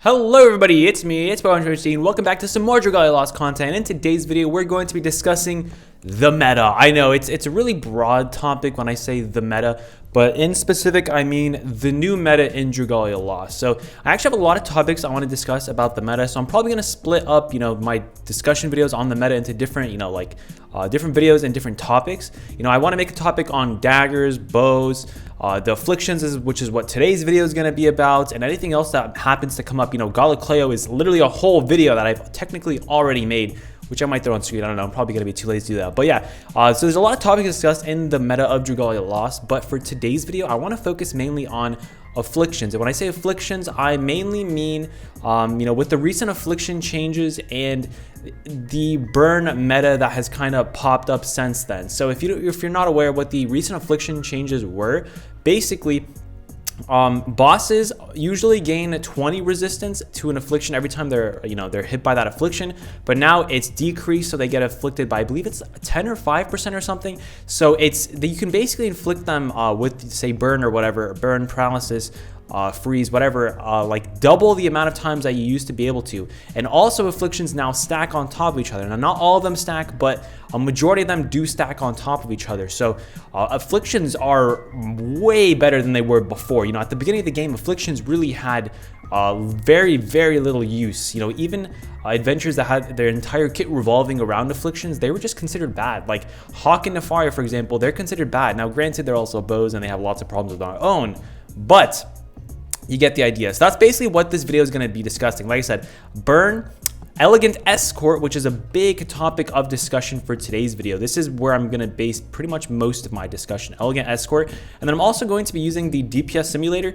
Hello everybody, it's me, it's PokemonTripHD, and welcome back to some more Dragalia Lost content. In today's video, we're going to be discussing the meta. I know, it's a really broad topic when I say the meta, but in specific, I mean the new meta in Dragalia Lost. So I actually have a lot of topics I want to discuss about the meta, so I'm probably going to split up, my discussion videos on the meta into different, different videos and different topics. I want to make a topic on daggers, bows, the afflictions, which is what today's video is going to be about, and anything else that happens to come up. Galacleo is literally a whole video that I've technically already made, which I might throw on screen. I don't know. I'm probably going to be too lazy to do that. But yeah, so there's a lot of topics discussed in the meta of Dragalia Lost. But for today's video, I want to focus mainly on afflictions. And when I say afflictions, I mainly mean, with the recent affliction changes and the burn meta that has kind of popped up since then. So if you're not aware what the recent affliction changes were, basically, bosses usually gain 20 resistance to an affliction every time they're hit by that affliction, but now it's decreased, so they get afflicted by, I believe it's 10 or 5% or something. So you can basically inflict them with, say, burn or whatever, burn, paralysis, freeze, whatever, like double the amount of times that you used to be able to. And also afflictions now stack on top of each other. Now, not all of them stack, but a majority of them do stack on top of each other. So afflictions are way better than they were before. At the beginning of the game, afflictions really had very, very little use. Even adventures that had their entire kit revolving around afflictions, they were just considered bad. Like Hawk and Nefarious, for example, they're considered bad. Now, granted, they're also bows and they have lots of problems of their own, but you get the idea. So that's basically what this video is going to be discussing. Like I said, burn, elegant escort, which is a big topic of discussion for today's video. This is where I'm going to base pretty much most of my discussion, elegant escort. And then I'm also going to be using the DPS simulator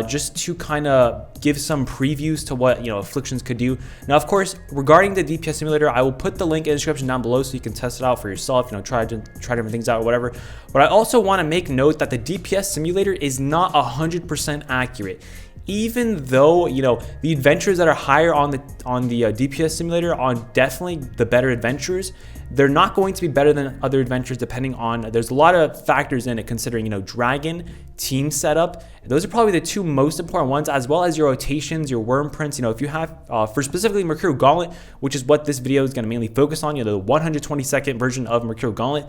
just to kind of give some previews to what afflictions could do. Now, of course, regarding the DPS simulator, I will put the link in the description down below so you can test it out for yourself, try different things out or whatever. But I also want to make note that the DPS simulator is not 100% accurate. Even though the adventures that are higher on the DPS simulator are definitely the better adventures, they're not going to be better than other adventures depending on, there's a lot of factors in it considering dragon, team setup. Those are probably the two most important ones, as well as your rotations, your worm prints. If you have for specifically Mercurial Gauntlet, which is what this video is going to mainly focus on, the 122nd version of Mercurial Gauntlet,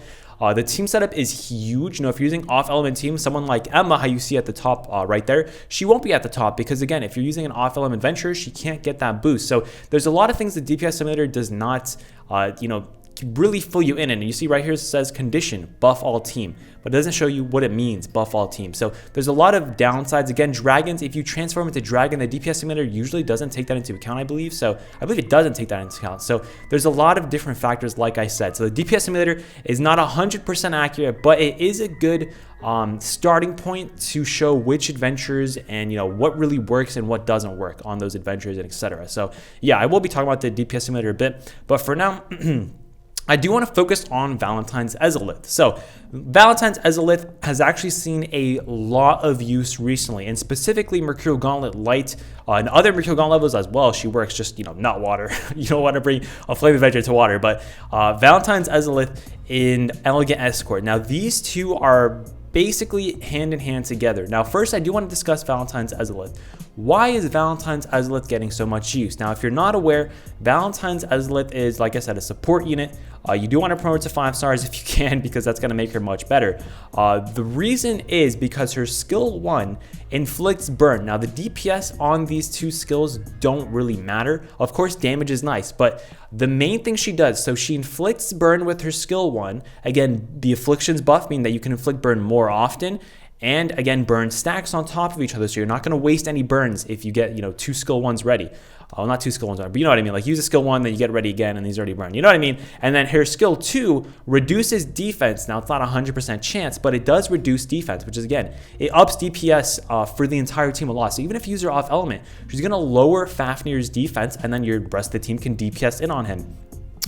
the team setup is huge. If you're using off-element team, someone like Emma, how you see at the top right there, she won't be at the top because, again, if you're using an off-element adventure, she can't get that boost. So there's a lot of things the DPS simulator does not, really fill you in. And you see right here it says condition, buff all team, but it doesn't show you what it means, buff all team. So there's a lot of downsides. Again, dragons, if you transform into dragon, the DPS simulator usually doesn't take that into account, I believe. So I believe it doesn't take that into account. So there's a lot of different factors, like I said. So the DPS simulator is not 100% accurate, but it is a good starting point to show which adventures and what really works and what doesn't work on those adventures and etc. So yeah, I will be talking about the DPS simulator a bit, but for now I do want to focus on Valentine's Ezolith. So Valentine's Ezolith has actually seen a lot of use recently, and specifically Mercurial Gauntlet Light and other Mercurial Gauntlet levels as well. She works just, not water. You don't want to bring a flame adventure to water, but Valentine's Ezolith in Elegant Escort. Now, these two are basically hand in hand together. Now, first, I do want to discuss Valentine's Ezolith. Why is Valentine's Ezolith getting so much use? Now, if you're not aware, Valentine's Ezolith is, like I said, a support unit. You do want to promote to 5 stars if you can, because that's going to make her much better. The reason is because her skill 1 inflicts burn. Now, the DPS on these two skills don't really matter. Of course, damage is nice, but the main thing she does, so she inflicts burn with her skill 1. Again, the afflictions buff, meaning that you can inflict burn more often. And again, burn stacks on top of each other, so you're not going to waste any burns if you get, 2 skill 1s ready. Well, not 2 skill 1s, but you know what I mean. Like, use a skill 1, then you get ready again, and these already burned. You know what I mean? And then her skill 2 reduces defense. Now, it's not 100% chance, but it does reduce defense, which is, again, it ups DPS for the entire team a lot. So even if you use her off element, she's going to lower Fafnir's defense, and then your rest of the team can DPS in on him.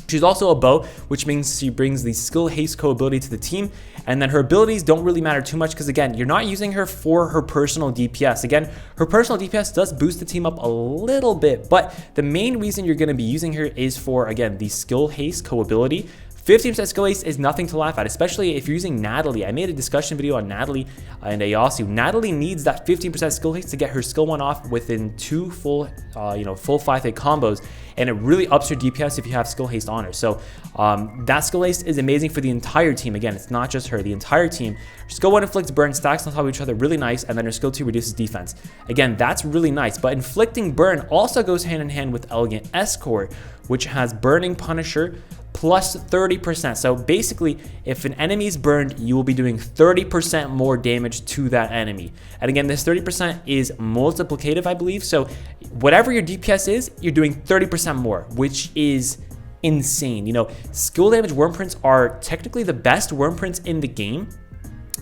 She's also a bow, which means she brings the skill haste ability to the team, and then her abilities don't really matter too much because, again, you're not using her for her personal DPS. Again, her personal DPS does boost the team up a little bit, but the main reason you're going to be using her is for, again, the skill haste ability 15% skill haste is nothing to laugh at, especially if you're using Natalie. I made a discussion video on Natalie and Ayasu. Natalie needs that 15% skill haste to get her skill 1 off within 2 full 5-hit combos, and it really ups your DPS if you have skill haste on her. So that skill haste is amazing for the entire team. Again, it's not just her, the entire team. Her skill 1 inflicts burn, stacks on top of each other, really nice, and then her skill 2 reduces defense. Again, that's really nice, but inflicting burn also goes hand in hand with Elegant Escort, which has Burning Punisher plus 30%. So basically, if an enemy is burned, you will be doing 30% more damage to that enemy. And again, this 30% is multiplicative, I believe. So whatever your DPS is, you're doing 30% more, which is insane. You know, skill damage worm prints are technically the best worm prints in the game,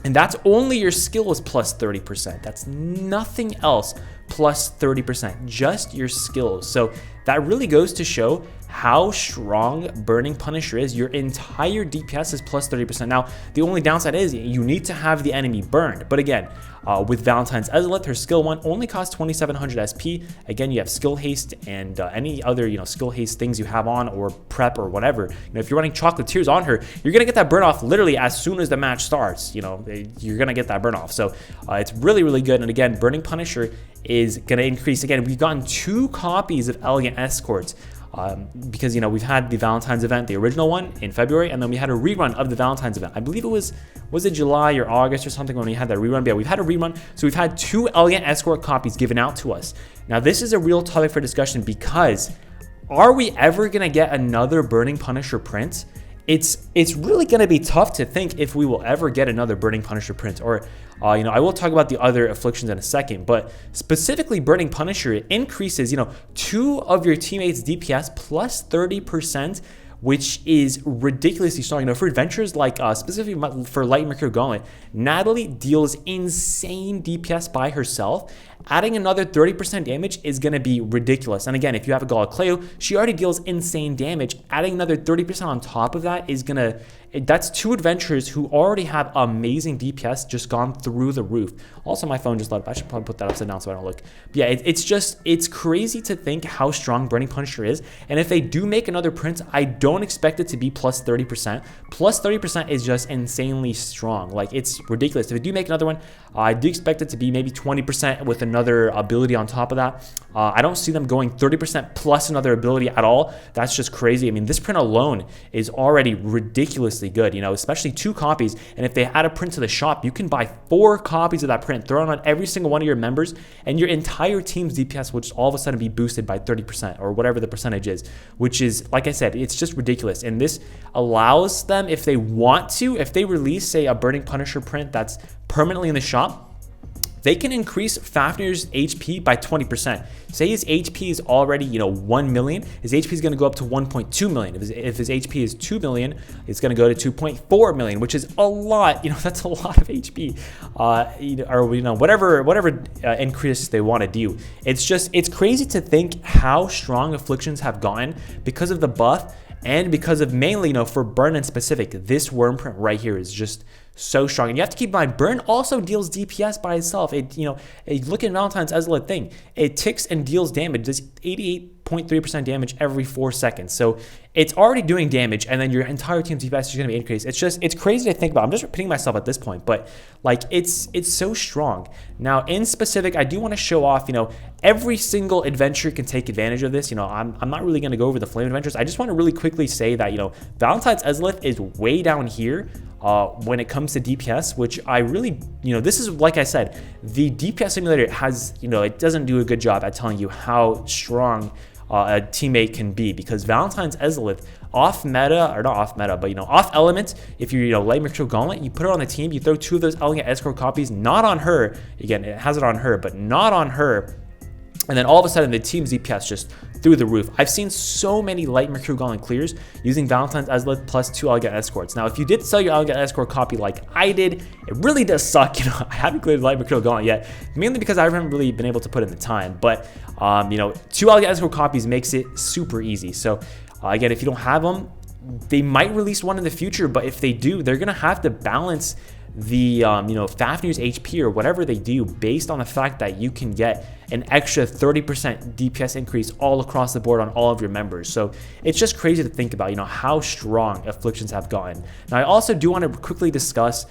and that's only your skills plus 30%. That's nothing else plus 30%, just your skills. So that really goes to show how strong Burning Punisher is. Your entire DPS is plus 30%. Now, the only downside is you need to have the enemy burned. But again, with Valentine's Ezreal, her skill 1 only costs 2700 SP. Again, you have skill haste and any other skill haste things you have on, or prep or whatever. If you're running chocolate tears on her, you're gonna get that burn off literally as soon as the match starts. You're gonna get that burn off. So it's really, really good. And again, Burning Punisher is gonna increase. Again, we've gotten 2 copies of Elegant Escorts. Because we've had the Valentine's event, the original one in February, and then we had a rerun of the Valentine's event. I believe it was it July or August or something when we had that rerun? But yeah, we've had a rerun, so we've had 2 Elegant Escort copies given out to us. Now this is a real topic for discussion, because are we ever gonna get another Burning Punisher print? It's really going to be tough to think if we will ever get another Burning Punisher print. Or I will talk about the other afflictions in a second, but specifically Burning Punisher, it increases 2 of your teammates' DPS plus 30%, which is ridiculously strong. For adventures like specifically for Light Mercurial Gauntlet, Natalie deals insane DPS by herself. Adding another 30% damage is going to be ridiculous. And again, if you have a Galacleo, she already deals insane damage. Adding another 30% on top of that is going to... That's 2 adventurers who already have amazing DPS just gone through the roof. Also, my phone just let up. I should probably put that upside down so I don't look. But yeah, it's crazy to think how strong Burning Punisher is. And if they do make another print, I don't expect it to be plus 30%. Plus 30% is just insanely strong. Like, it's ridiculous. If they do make another one, I do expect it to be maybe 20% with another ability on top of that. I don't see them going 30% plus another ability at all. That's just crazy. I mean, this print alone is already ridiculously good, especially 2 copies. And if they add a print to the shop, you can buy 4 copies of that print, throw it on every single one of your members, and your entire team's DPS will just all of a sudden be boosted by 30% or whatever the percentage is, which is, like I said, it's just ridiculous. And this allows them, if they want to, if they release, say, a Burning Punisher print that's permanently in the shop, they can increase Fafnir's HP by 20%. Say his HP is already, 1 million, his HP is going to go up to 1.2 million. If his HP is 2 million, it's going to go to 2.4 million, which is a lot. That's a lot of HP. Or whatever increase they want to do. It's crazy to think how strong afflictions have gotten because of the buff. And because of mainly, for burn in specific, this worm print right here is just so strong. And you have to keep in mind, burn also deals DPS by itself. Look at Valentine's Ezreal thing. It ticks and deals damage. Does 88.3% damage every 4 seconds. So it's already doing damage, and then your entire team's DPS is going to be increased. It's crazy to think about. I'm just repeating myself at this point, but like it's so strong. Now, in specific, I do want to show off, every single adventure can take advantage of this. I'm not really going to go over the flame adventures. I just want to really quickly say that, Valentine's Ezreal is way down here when it comes to DPS, which I really, this is, like I said, the DPS simulator has, it doesn't do a good job at telling you how strong a teammate can be, because Valentine's Ezreal off meta, or not off meta, but off element, if you're Light Mercurial Gauntlet, you put her on the team, you throw 2 of those Elegant Escort copies, not on her, again, it has it on her, but not on her, and then all of a sudden the team's DPS just through the roof. I've seen so many Light Mercurial Gauntlet clears using Valentine's Ezreal plus 2 Elegant Escorts. Now, if you did sell your Elegant Escort copy like I did, it really does suck. I haven't cleared Light Mercurial Gauntlet yet, mainly because I haven't really been able to put in the time. But 2 Elegant Escort copies makes it super easy. So again, if you don't have them, they might release one in the future, but if they do, they're gonna have to balance the Fafnir's HP or whatever they do based on the fact that you can get an extra 30% DPS increase all across the board on all of your members. So it's just crazy to think about, how strong afflictions have gotten. Now, I also do want to quickly discuss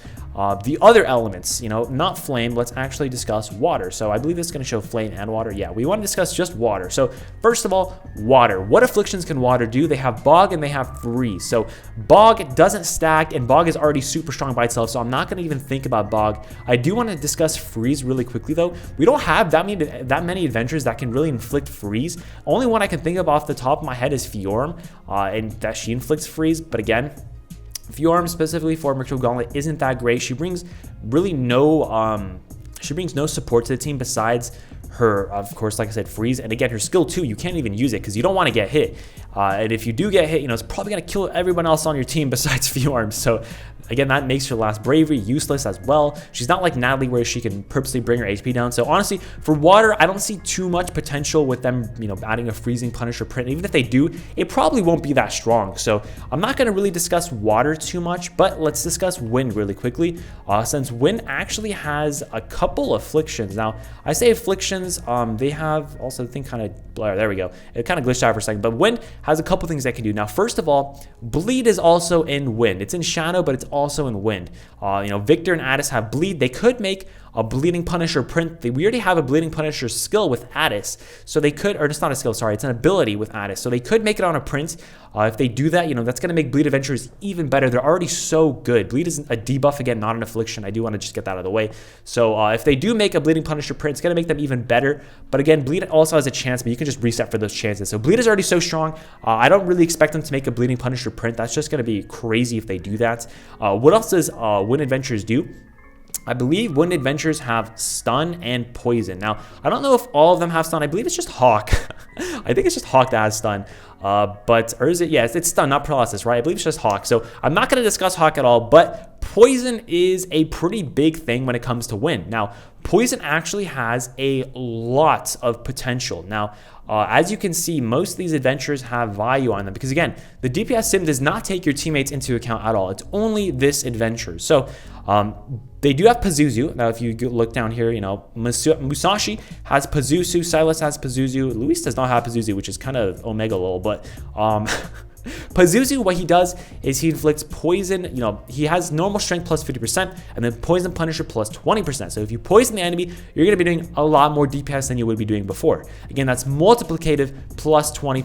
the other elements, not flame. Let's actually discuss water. So I believe this is going to show flame and water. Yeah, we want to discuss just water. So first of all, water. What afflictions can water do? They have bog and they have freeze. So bog doesn't stack, and bog is already super strong by itself. So I'm not going to even think about bog. I do want to discuss freeze really quickly though. We don't have that many adventures that can really inflict freeze. Only one I can think of off the top of my head is Fjorm, and that she inflicts freeze. But again, Fjorm specifically for Mercurial Gauntlet isn't that great. She brings really no support to the team besides her, of course, like I said, freeze. And again, her skill 2, you can't even use it because you don't want to get hit. And if you do get hit, it's probably going to kill everyone else on your team besides Fjorm. So again, that makes her last bravery useless as well. She's not like Natalie where she can purposely bring her HP down. So honestly, for water, I don't see too much potential with them, adding a freezing Punisher print. Even if they do, it probably won't be that strong. So I'm not going to really discuss water too much, but let's discuss wind really quickly. Since wind actually has a couple afflictions. Now, I say afflictions, they have also the thing kind of, there we go. It kind of glitched out for a second, but wind has a couple things that can do. Now, first of all, bleed is also in wind. It's in shadow, but it's also in wind. Victor and Addis have bleed. They could make a bleeding Punisher print. We already have a bleeding Punisher skill with Addis, so they could, or it's not a skill, sorry, it's an ability with Addis, so they could make it on a print. If they do that, that's going to make bleed adventures even better. They're already so good. Bleed is a debuff, again, not an affliction. I do want to just get that out of the way. So if they do make a bleeding Punisher print, it's going to make them even better. But again, bleed also has a chance, but you can just reset for those chances. So bleed is already so strong. I don't really expect them to make a bleeding Punisher print. That's just going to be crazy if they do that. What else does Wind Adventures do? I believe Wind Adventures have stun and poison. Now, I don't know if all of them have stun. I believe it's just Hawk. I think it's just Hawk that has stun. Or is it? Yeah, it's stun, not paralysis, right? I believe it's just Hawk. So I'm not going to discuss Hawk at all, but poison is a pretty big thing when it comes to wind. Now, poison actually has a lot of potential. Now, as you can see, most of these adventures have value on them because, again, the DPS sim does not take your teammates into account at all. It's only this adventure. So they do have Pazuzu. Now, if you look down here, Musashi has Pazuzu, Silas has Pazuzu, Luis does not have Pazuzu, which is kind of omega lol, but Pazuzu, what he does is he inflicts poison. He has normal strength plus 50% and then poison Punisher plus 20%. So if you poison the enemy, you're going to be doing a lot more DPS than you would be doing before. Again, that's multiplicative plus 20%,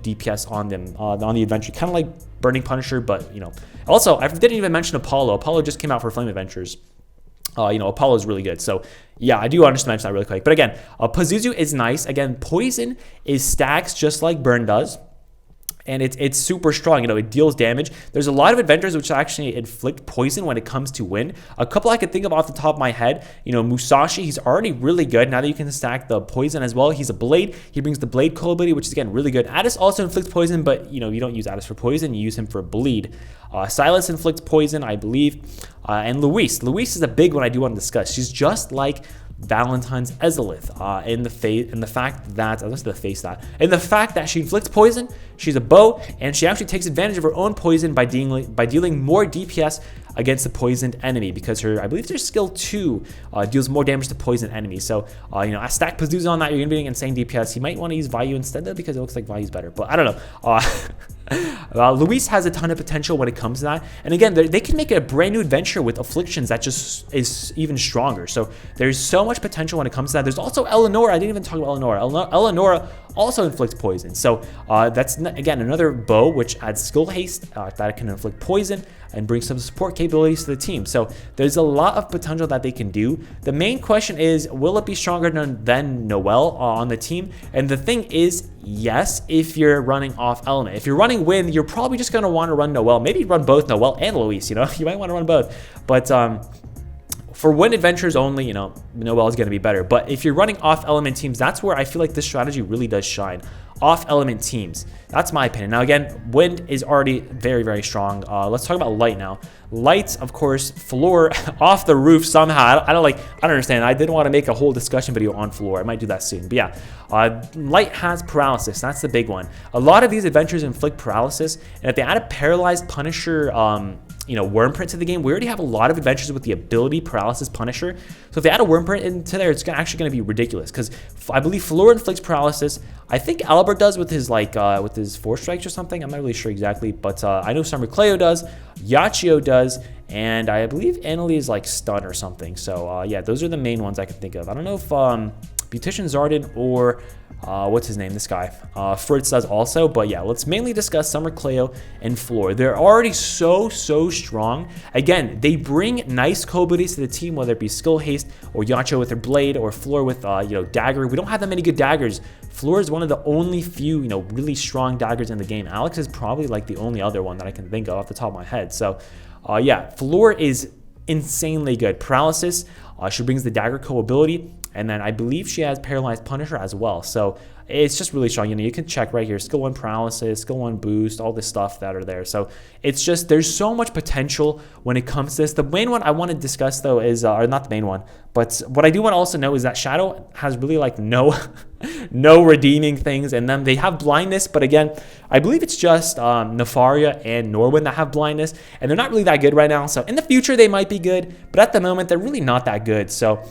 DPS on them, on the adventure. Kind of like Burning Punisher, but, Also, I didn't even mention Apollo. Apollo just came out for Flame Adventures. Apollo is really good. So, yeah, I do understand that really quick. But again, Pazuzu is nice. Again, poison is stacks just like Burn does. And it's super strong, it deals damage. There's a lot of adventures which actually inflict poison when it comes to wind. A couple I could think of off the top of my head, Musashi, he's already really good. Now that you can stack the poison as well, he's a blade. He brings the blade cold ability, which is, again, really good. Addis also inflicts poison, but, you don't use Addis for poison. You use him for bleed. Silas inflicts poison, I believe. And Luis. Luis is a big one I do want to discuss. She's just like Valentine's Ezalith in the fact that she inflicts poison, she's a bow, and she actually takes advantage of her own poison by dealing more DPS against the poisoned enemy because I believe her skill 2 deals more damage to poisoned enemies. So I stack Pazuzu on that, you're gonna be doing insane DPS. You might want to use Vayu instead though because it looks like Vayu's better, but I don't know. Luis has a ton of potential when it comes to that, and again, they can make a brand new adventure with afflictions that just is even stronger. So there's so much potential when it comes to that. There's also Eleonora. I didn't even talk about Eleonora. Eleonora also inflicts poison. So that's again another bow which adds skill haste that can inflict poison and bring some support capabilities to the team. So there's a lot of potential that they can do. The main question is, will it be stronger than Noelle on the team? And the thing is, yes, if you're running off element. If you're running wind, you're probably just going to want to run Noelle. Maybe run both Noelle and Luis, you might want to run both. But for wind adventures only, Noelle is going to be better. But if you're running off element teams, that's where I feel like this strategy really does shine. Off element teams. That's my opinion. Now again, wind is already very, very strong. Let's talk about light now. Light, of course, floor off the roof somehow. I don't understand. I didn't want to make a whole discussion video on floor. I might do that soon. But yeah, light has paralysis. That's the big one. A lot of these adventures inflict paralysis, and if they add a paralyzed Punisher, worm print to the game. We already have a lot of adventures with the ability Paralysis Punisher. So if they add a worm print into there, it's actually going to be ridiculous because I believe Floor inflicts paralysis. I think Albert does with his with his 4 strikes or something. I'm not really sure exactly, but I know Summer Cleo does, Yachio does, and I believe Annalie is like stun or something. So yeah, those are the main ones I can think of. I don't know if Beautician Zardin or what's his name, this guy, Fritz does also, but yeah, let's mainly discuss Summer Cleo and Floor. They're already so strong. Again, they bring nice abilities to the team, whether it be Skill Haste or Yachio with their Blade or Floor with Dagger. We don't have that many good daggers. Floor is one of the only few really strong daggers in the game. Alex is probably like the only other one that I can think of off the top of my head. So yeah, Floor is insanely good. Paralysis, she brings the Dagger ability. And then I believe she has Paralyzed Punisher as well. So it's just really strong. You can check right here. Skill 1 Paralysis, Skill 1 Boost, all this stuff that are there. So it's just, there's so much potential when it comes to this. The main one I want to discuss though is, or not the main one, but what I do want to also know is that Shadow has really like no redeeming things. And then they have blindness. But again, I believe it's just Nefaria and Norwin that have blindness. And they're not really that good right now. So in the future, they might be good. But at the moment, they're really not that good. So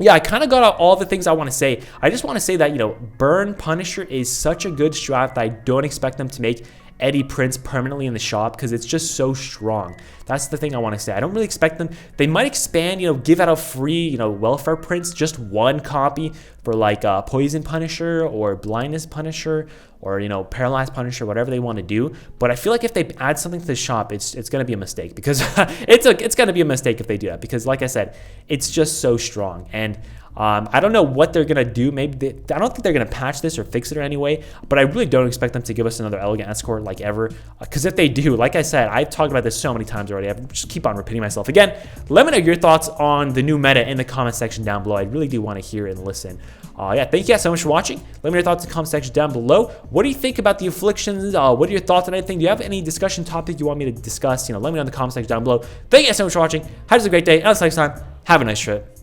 yeah, I kind of got out all the things I want to say. I just want to say that, Burn Punisher is such a good strat that I don't expect them to make Eddie Prince permanently in the shop because it's just so strong. That's the thing I want to say. I don't really expect them. They might expand, give out a free, Welfare Prince, just one copy for like Poison Punisher or Blindness Punisher or, Paralyzed Punisher, whatever they want to do. But I feel like if they add something to the shop, it's going to be a mistake because it's going to be a mistake if they do that because, like I said, it's just so strong. And I don't know what they're going to do. Maybe I don't think they're going to patch this or fix it or anyway, but I really don't expect them to give us another Elegant Escort like ever. Because if they do, like I said, I've talked about this so many times already. I just keep on repeating myself. Again, let me know your thoughts on the new meta in the comment section down below. I really do want to hear and listen. Yeah, thank you guys so much for watching. Let me know your thoughts in the comment section down below. What do you think about the afflictions? What are your thoughts on anything? Do you have any discussion topic you want me to discuss? Let me know in the comment section down below. Thank you guys so much for watching. Have a great day. Until next time, have a nice trip.